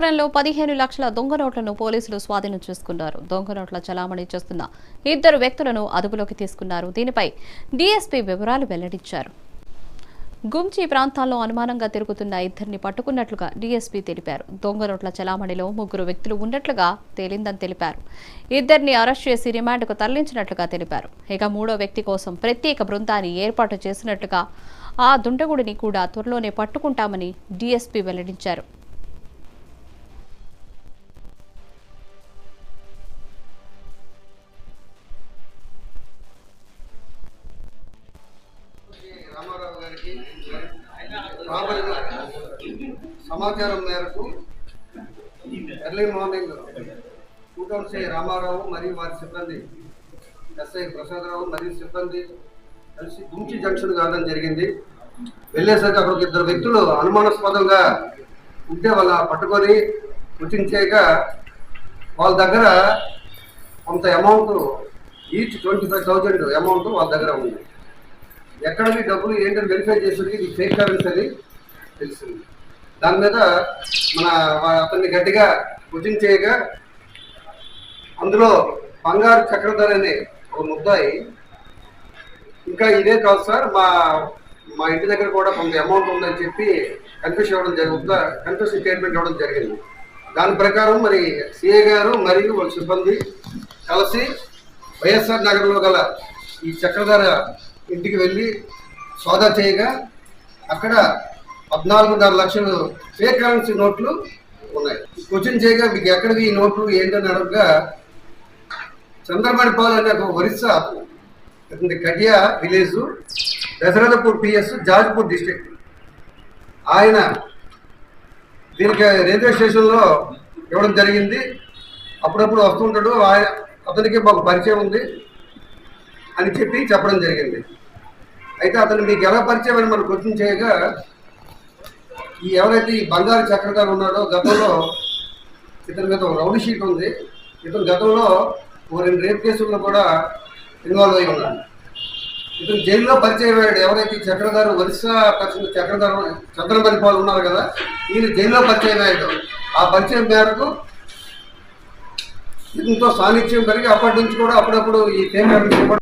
లో 15 లక్షల దొంగ నోట్లను పోలీసులు స్వాధీనం చేసుకున్నారు. దొంగ నోట్ల చలామణి చేస్తున్న 2 వ్యక్తులను అదుపులోకి తీసుకున్నారు. దీనిపై డీఎస్పీ వివరాలు వెల్లడించారు. గుంచి ప్రాంతాల్లో అనుమానంగా తిరుగుతున్న 2ని పట్టుకున్నట్లుగా డీఎస్పీ తెలిపారు. దొంగ నోట్ల చలామణిలో 3 వ్యక్తులు ఉన్నట్లుగా తేలిందని తెలిపారు. 2ని అరెస్ట్ చేసి రిమాండ్కు తరలించినట్లుగా తెలిపారు. ఇక 3వ వ్యక్తి కోసం ప్రత్యేక బృందాన్ని ఏర్పాటు చేసినట్లుగా, ఆ దుండగుడిని కూడా త్వరలోనే పట్టుకుంటామని డీఎస్పీ వెల్లడించారు. రామారావు గారికి సమాచారం మేరకు ఎర్లీ మార్నింగ్ టౌన్ రామారావు మరియు వారి సిబ్బంది ఎస్ఐ ప్రసాదరావు మరియు సిబ్బంది కలిసి గుంచి జంక్షన్ కావడం జరిగింది. వెళ్ళేసరికి అక్కడికి 2 వ్యక్తులు అనుమానాస్పదంగా ఉంటే వాళ్ళ పట్టుకొని కోచింగ్ చేయగా వాళ్ళ దగ్గర కొంత అమౌంట్ ఈచ్ 25,000 అమౌంట్ వాళ్ళ దగ్గర ఉంది. ఎక్కడికి డబ్బులు ఏంటని వెరిఫై చేసేది ఇది ఫేక్ కరెన్సీ అని తెలిసింది. దాని మీద అతన్ని గట్టిగా కోచింగ్ చేయగా అందులో బంగారు చక్రధర్ అనే ఒక ముద్దాయి ఇంకా ఇదే కాదు సార్, మా ఇంటి దగ్గర కూడా కొంత అమౌంట్ ఉందని చెప్పి కన్ఫ్యూషన్ స్టేట్మెంట్ ఇవ్వడం జరిగింది. దాని ప్రకారం మరి సిఐ గారు మరియు వాళ్ళ సిబ్బంది కలిసి వైఎస్ఆర్ నగర్లో గల ఈ చక్రధర ఇంటికి వెళ్ళి సోదా చేయగా అక్కడ 14.5 లక్షలు ఫేక్ కరెన్సీ నోట్లు ఉన్నాయి. క్వశ్చన్ చేయగా మీకు ఎక్కడికి ఈ నోట్లు ఏంటని అడగగా చంద్రమణిపాల్ అనే ఒక Orissa Katia village, Dasarathpur PS, Jajpur district. ఆయన దీనికి రైల్వే స్టేషన్లో ఇవ్వడం జరిగింది. అప్పుడప్పుడు వస్తుంటాడు, అతనికి మాకు పరిచయం ఉంది అని చెప్పడం జరిగింది. అయితే అతను మీకు ఎలా పరిచయం అని మనం క్వశ్చన్ చేయగా ఎవరైతే ఈ బంగారు చక్రధర్ ఉన్నాడో గతంలో ఇతని మీద ఒక రౌడీ షీట్ ఉంది. ఇతను గతంలో 2 రేప్ కేసుల్లో కూడా ఇన్వాల్వ్ అయి ఉన్నాడు. ఇతను జైల్లో పరిచయం అయ్యాడు. ఎవరైతే ఈ చక్రధర్ ఒరిస్సా చక్రధర్ చంద్రమణిపాల్ ఉన్నారు కదా, ఈయన జైల్లో పరిచయం అయ్యాడు. ఆ పరిచయం మేరకు ఇతనితో సాన్నిధ్యం పెరిగి అప్పటి నుంచి కూడా అప్పుడప్పుడు ఈ